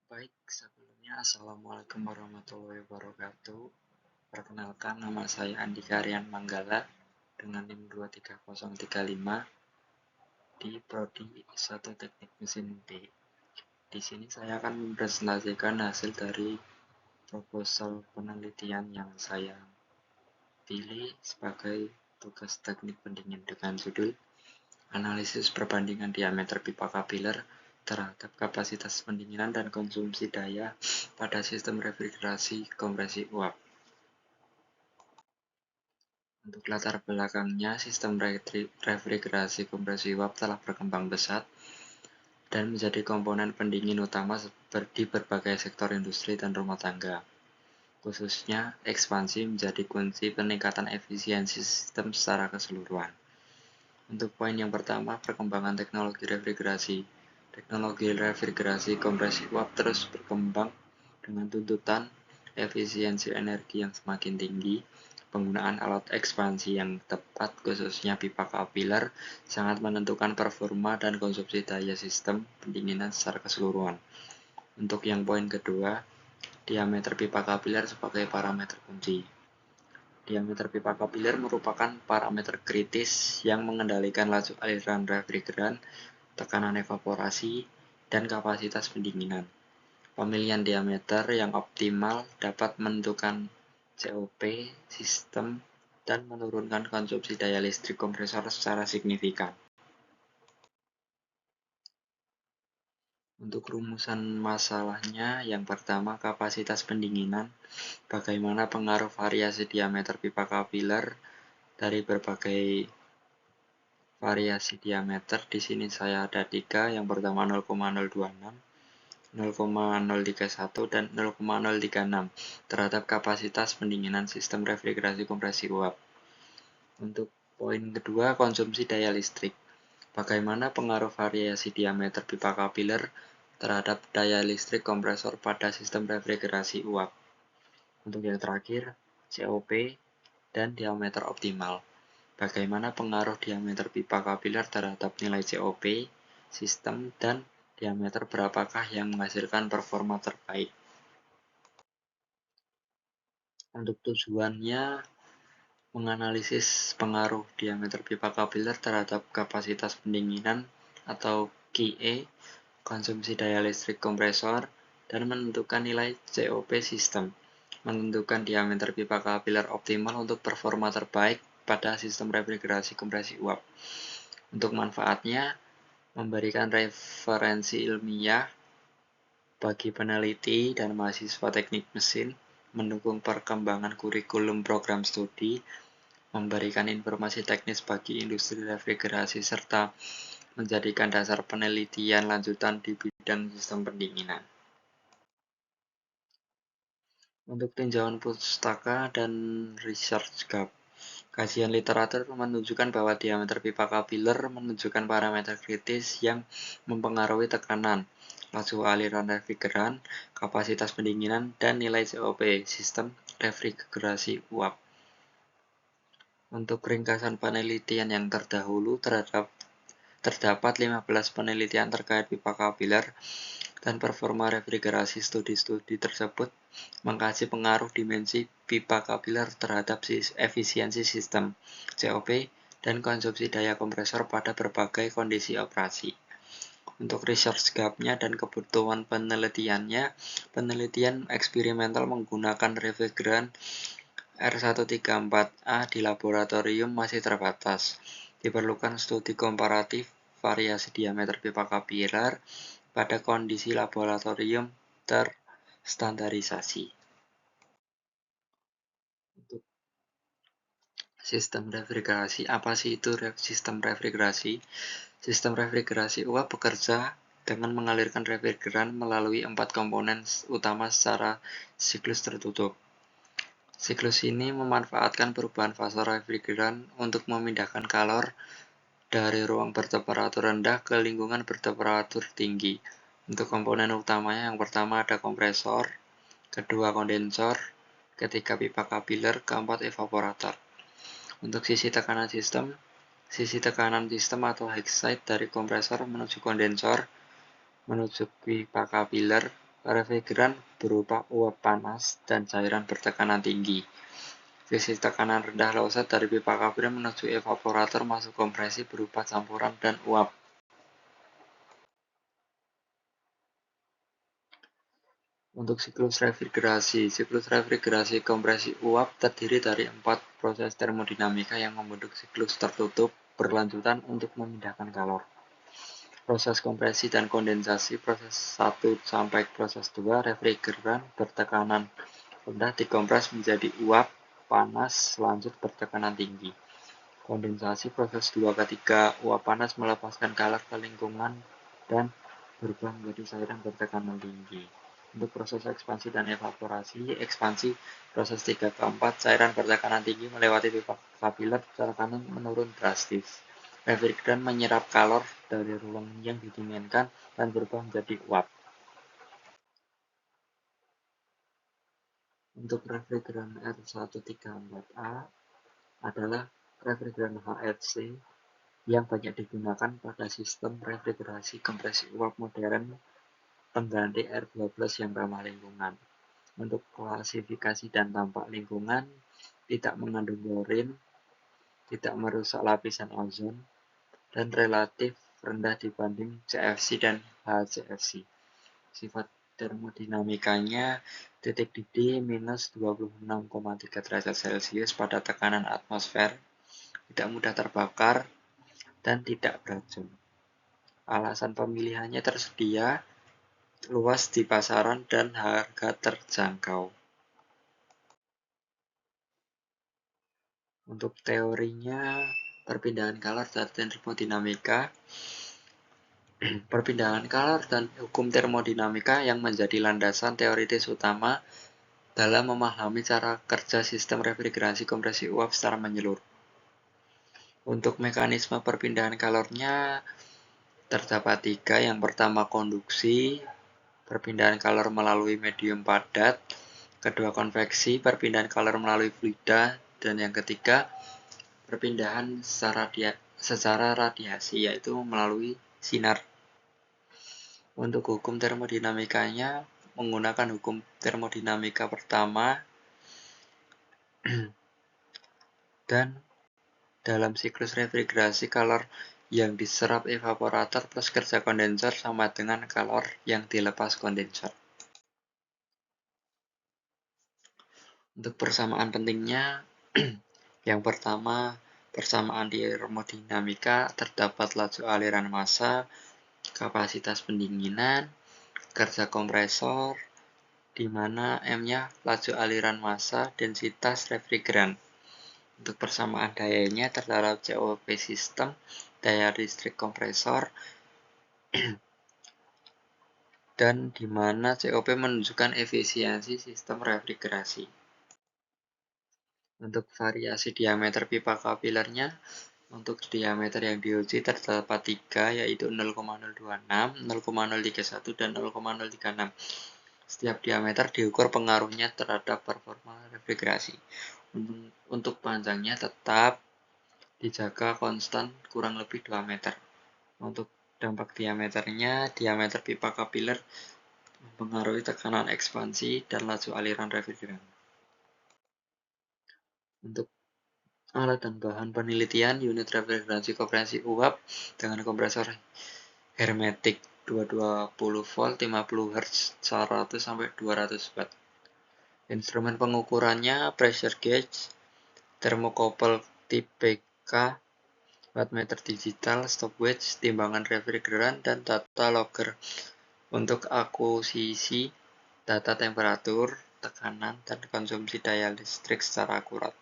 Baik, sebelumnya Assalamualaikum warahmatullahi wabarakatuh. Perkenalkan, nama saya Andika Rian Manggala dengan NIM 23035 di Prodi 1 Teknik Mesin B. Di sini saya akan mempresentasikan hasil dari proposal penelitian yang saya pilih sebagai tugas teknik pendingin dengan judul Analisis perbandingan diameter pipa kapiler terhadap kapasitas pendinginan dan konsumsi daya pada sistem refrigerasi kompresi uap. Untuk latar belakangnya, sistem refrigerasi kompresi uap telah berkembang pesat dan menjadi komponen pendingin utama di berbagai sektor industri dan rumah tangga. Khususnya, ekspansi menjadi kunci peningkatan efisiensi sistem secara keseluruhan. Untuk poin yang pertama, perkembangan teknologi refrigerasi. Teknologi refrigerasi kompresi uap terus berkembang dengan tuntutan efisiensi energi yang semakin tinggi. Penggunaan alat ekspansi yang tepat, khususnya pipa kapiler, sangat menentukan performa dan konsumsi daya sistem pendinginan secara keseluruhan. Untuk yang poin kedua, diameter pipa kapiler sebagai parameter kunci. Diameter pipa kapiler merupakan parameter kritis yang mengendalikan laju aliran refrigeran, tekanan evaporasi, dan kapasitas pendinginan. Pemilihan diameter yang optimal dapat menentukan COP sistem dan menurunkan konsumsi daya listrik kompresor secara signifikan. Untuk rumusan masalahnya, yang pertama kapasitas pendinginan. Bagaimana pengaruh variasi diameter pipa kapiler dari berbagai variasi diameter. Di sini saya ada 3, yang pertama 0,026, 0,031 dan 0,036 terhadap kapasitas pendinginan sistem refrigerasi kompresi uap. Untuk poin kedua, konsumsi daya listrik. Bagaimana pengaruh variasi diameter pipa kapiler terhadap daya listrik kompresor pada sistem refrigerasi uap. Untuk yang terakhir, COP dan diameter optimal. Bagaimana pengaruh diameter pipa kapiler terhadap nilai COP, sistem, dan diameter berapakah yang menghasilkan performa terbaik. Untuk tujuannya, menganalisis pengaruh diameter pipa kapiler terhadap kapasitas pendinginan atau QE, konsumsi daya listrik kompresor, dan menentukan nilai COP sistem. Menentukan diameter pipa kapiler optimal untuk performa terbaik pada sistem refrigerasi kompresi uap. Untuk manfaatnya, memberikan referensi ilmiah bagi peneliti dan mahasiswa teknik mesin, mendukung perkembangan kurikulum program studi, memberikan informasi teknis bagi industri refrigerasi, serta menjadikan dasar penelitian lanjutan di bidang sistem pendinginan. Untuk tinjauan pustaka dan research gap, kajian literatur menunjukkan bahwa diameter pipa kapiler menunjukkan parameter kritis yang mempengaruhi tekanan, laju aliran refrigeran, kapasitas pendinginan, dan nilai COP sistem refrigerasi uap. Untuk ringkasan penelitian yang terdahulu terdapat 15 penelitian terkait pipa kapiler dan performa refrigerasi. Studi-studi tersebut mengkaji pengaruh dimensi pipa kapiler terhadap efisiensi sistem, COP, dan konsumsi daya kompresor pada berbagai kondisi operasi. Untuk research gap-nya dan kebutuhan penelitiannya, penelitian eksperimental menggunakan refrigeran R134A di laboratorium masih terbatas. Diperlukan studi komparatif variasi diameter pipa kapiler pada kondisi laboratorium terstandarisasi. Untuk sistem refrigerasi, apa sih itu sistem refrigerasi? Sistem refrigerasi uap bekerja dengan mengalirkan refrigeran melalui 4 komponen utama secara siklus tertutup. Siklus ini memanfaatkan perubahan fase refrigeran untuk memindahkan kalor dari ruang bertemperatur rendah ke lingkungan bertemperatur tinggi. Untuk komponen utamanya, yang pertama ada kompresor, kedua kondensor, ketiga pipa kapiler, keempat evaporator. Untuk sisi tekanan sistem atau head side dari kompresor menuju kondensor, menuju pipa kapiler, refrigeran berupa uap panas dan cairan bertekanan tinggi. Sisi tekanan rendah lewat dari pipa kapil menuju evaporator masuk kompresi berupa campuran dan uap. Untuk siklus refrigerasi kompresi uap terdiri dari 4 proses termodinamika yang membentuk siklus tertutup berlanjutan untuk memindahkan kalor. Proses kompresi dan kondensasi, proses 1 sampai proses 2, refrigeran bertekanan rendah dikompres menjadi uap panas selanjut bertekanan tinggi. Kondensasi, proses 2 ke 3, uap panas melepaskan kalor ke lingkungan dan berubah menjadi cairan bertekanan tinggi. Untuk proses ekspansi dan evaporasi, ekspansi proses 3 ke 4, cairan bertekanan tinggi melewati pipa kapiler tekanan menurun drastis. Refrigeran menyerap kalor dari ruang yang didinginkan dan berubah menjadi uap. Untuk refrigeran R134A adalah refrigeran HFC yang banyak digunakan pada sistem refrigerasi kompresi uap modern pengganti R12 yang ramah lingkungan. Untuk klasifikasi dan dampak lingkungan, tidak mengandung klorin, tidak merusak lapisan ozon, dan relatif rendah dibanding CFC dan HCFC. Sifat termodinamikanya titik didih minus 26,3 derajat Celcius pada tekanan atmosfer, tidak mudah terbakar, dan tidak beracun. Alasan pemilihannya tersedia luas di pasaran dan harga terjangkau. Untuk teorinya, perpindahan kalor dan termodinamika, perpindahan kalor dan hukum termodinamika yang menjadi landasan teoritis utama dalam memahami cara kerja sistem refrigerasi kompresi uap secara menyeluruh. Untuk mekanisme perpindahan kalornya terdapat 3. Yang pertama konduksi, perpindahan kalor melalui medium padat. Kedua konveksi, perpindahan kalor melalui fluida. Dan yang ketiga, perpindahan secara radiasi, yaitu melalui sinar. Untuk hukum termodinamikanya menggunakan hukum termodinamika pertama dan dalam siklus refrigerasi kalor yang diserap evaporator plus kerja kondenser sama dengan kalor yang dilepas kondenser. Untuk persamaan pentingnya, yang pertama, persamaan di termodinamika terdapat laju aliran massa, kapasitas pendinginan, kerja kompresor, di mana M-nya laju aliran massa, densitas refrigeran. Untuk persamaan dayanya terdapat COP sistem, daya listrik kompresor, dan di mana COP menunjukkan efisiensi sistem refrigerasi. Untuk variasi diameter pipa kapilernya, untuk diameter yang diuji terdapat 3, yaitu 0,026, 0,031, dan 0,036. Setiap diameter diukur pengaruhnya terhadap performa refrigerasi. Untuk panjangnya tetap dijaga konstan kurang lebih 2 meter. Untuk dampak diameternya, diameter pipa kapiler mempengaruhi tekanan ekspansi dan laju aliran refrigeran. Untuk alat dan bahan penelitian, unit refrigerasi kompresi uap dengan kompresor hermetik 220 volt 50 Hz 100 sampai 200 watt. Instrumen pengukurannya pressure gauge, thermocouple tip PK, wattmeter digital, stopwatch, timbangan refrigeran, dan data logger untuk akuisisi data temperatur, tekanan, dan konsumsi daya listrik secara akurat.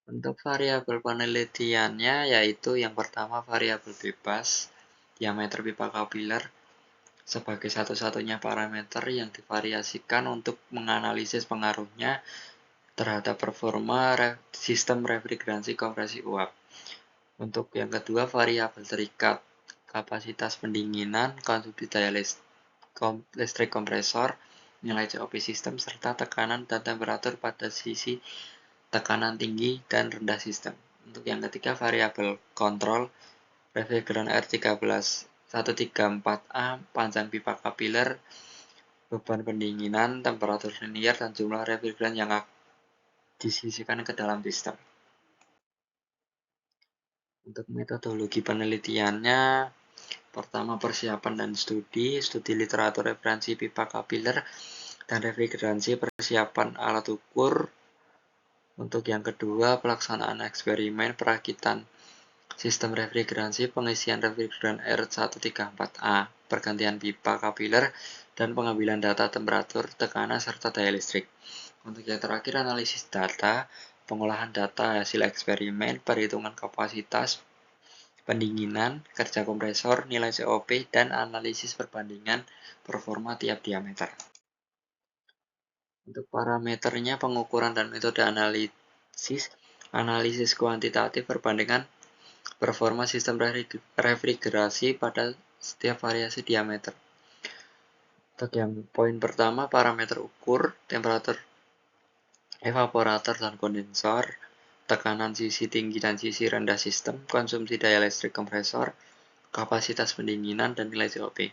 Untuk variabel penelitiannya yaitu yang pertama variabel bebas, diameter pipa kapiler sebagai satu-satunya parameter yang divariasikan untuk menganalisis pengaruhnya terhadap performa sistem refrigerasi kompresi uap. Untuk yang kedua variabel terikat, kapasitas pendinginan, konsumsi daya listrik kompresor, nilai COP sistem, serta tekanan dan temperatur pada sisi tekanan tinggi dan rendah sistem. Untuk yang ketiga variabel kontrol, refrigeran R13 134A, panjang pipa kapiler, beban pendinginan, temperatur linier, dan jumlah refrigeran yang disisihkan ke dalam sistem. Untuk metodologi penelitiannya, pertama persiapan dan studi literatur referensi pipa kapiler dan refrigerasi, persiapan alat ukur. Untuk yang kedua, pelaksanaan eksperimen perakitan sistem refrigerasi, pengisian refrigeran R134A, pergantian pipa kapiler, dan pengambilan data temperatur, tekanan, serta daya listrik. Untuk yang terakhir, analisis data, pengolahan data hasil eksperimen, perhitungan kapasitas, pendinginan, kerja kompresor, nilai COP, dan analisis perbandingan performa tiap diameter. Untuk parameternya, pengukuran dan metode analisis kuantitatif perbandingan performa sistem refrigerasi pada setiap variasi diameter. Untuk yang poin pertama, parameter ukur, temperatur evaporator dan kondensor, tekanan sisi tinggi dan sisi rendah sistem, konsumsi daya listrik kompresor, kapasitas pendinginan, dan nilai COP.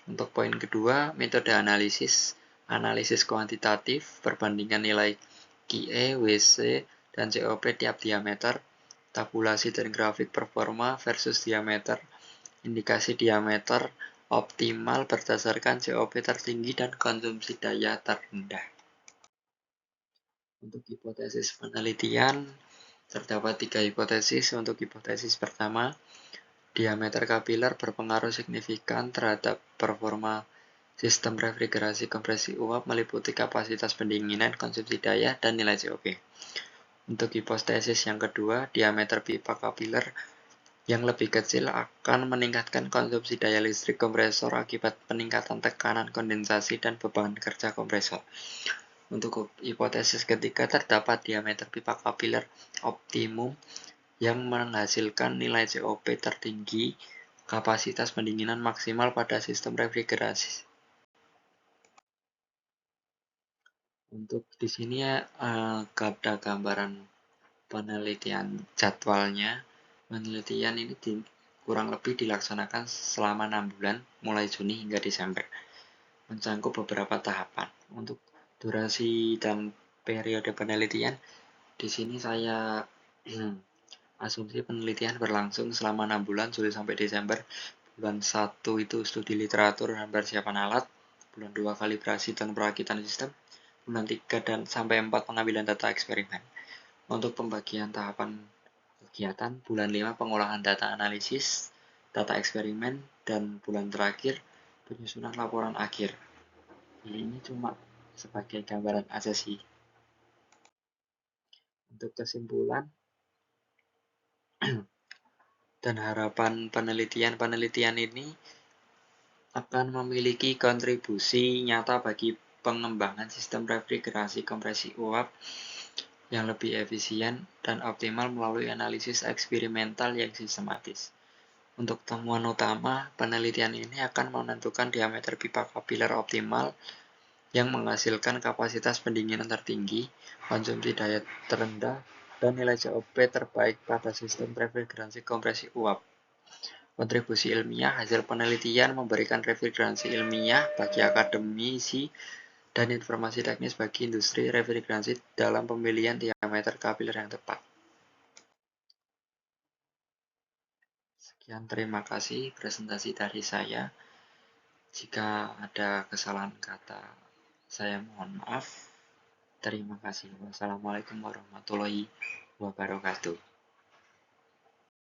Untuk poin kedua, metode analisis kuantitatif, perbandingan nilai QE, WC, dan COP tiap diameter, tabulasi dan grafik performa versus diameter, indikasi diameter optimal berdasarkan COP tertinggi dan konsumsi daya terendah. Untuk hipotesis penelitian, terdapat 3 hipotesis. Untuk hipotesis pertama, diameter kapiler berpengaruh signifikan terhadap performa sistem refrigerasi kompresi uap meliputi kapasitas pendinginan, konsumsi daya, dan nilai COP. Untuk hipotesis yang kedua, diameter pipa kapiler yang lebih kecil akan meningkatkan konsumsi daya listrik kompresor akibat peningkatan tekanan kondensasi dan beban kerja kompresor. Untuk hipotesis ketiga, terdapat diameter pipa kapiler optimum yang menghasilkan nilai COP tertinggi, kapasitas pendinginan maksimal pada sistem refrigerasi. Untuk di sini ada gambaran penelitian jadwalnya. Penelitian ini kurang lebih dilaksanakan selama 6 bulan, mulai Juni hingga Desember, mencangkup beberapa tahapan. Untuk durasi dan periode penelitian, di sini saya asumsi penelitian berlangsung selama 6 bulan, Juli sampai Desember. Bulan 1 itu studi literatur dan persiapan alat, bulan 2 kalibrasi dan perakitan sistem, bulan 3 dan sampai 4 pengambilan data eksperimen. Untuk pembagian tahapan kegiatan, bulan 5 pengolahan data analisis, data eksperimen, dan bulan terakhir penyusunan laporan akhir. Ini cuma sebagai gambaran aja sih. Untuk kesimpulan dan harapan penelitian ini akan memiliki kontribusi nyata bagi pengembangan sistem refrigerasi kompresi uap yang lebih efisien dan optimal melalui analisis eksperimental yang sistematis. Untuk temuan utama, penelitian ini akan menentukan diameter pipa kapiler optimal yang menghasilkan kapasitas pendinginan tertinggi, konsumsi daya terendah, dan nilai COP terbaik pada sistem refrigerasi kompresi uap. Kontribusi ilmiah, hasil penelitian memberikan referensi ilmiah bagi akademisi dan informasi teknis bagi industri refrigerasi dalam pemilihan diameter kapiler yang tepat. Sekian, terima kasih presentasi dari saya. Jika ada kesalahan kata, saya mohon maaf. Terima kasih. Wassalamualaikum warahmatullahi wabarakatuh.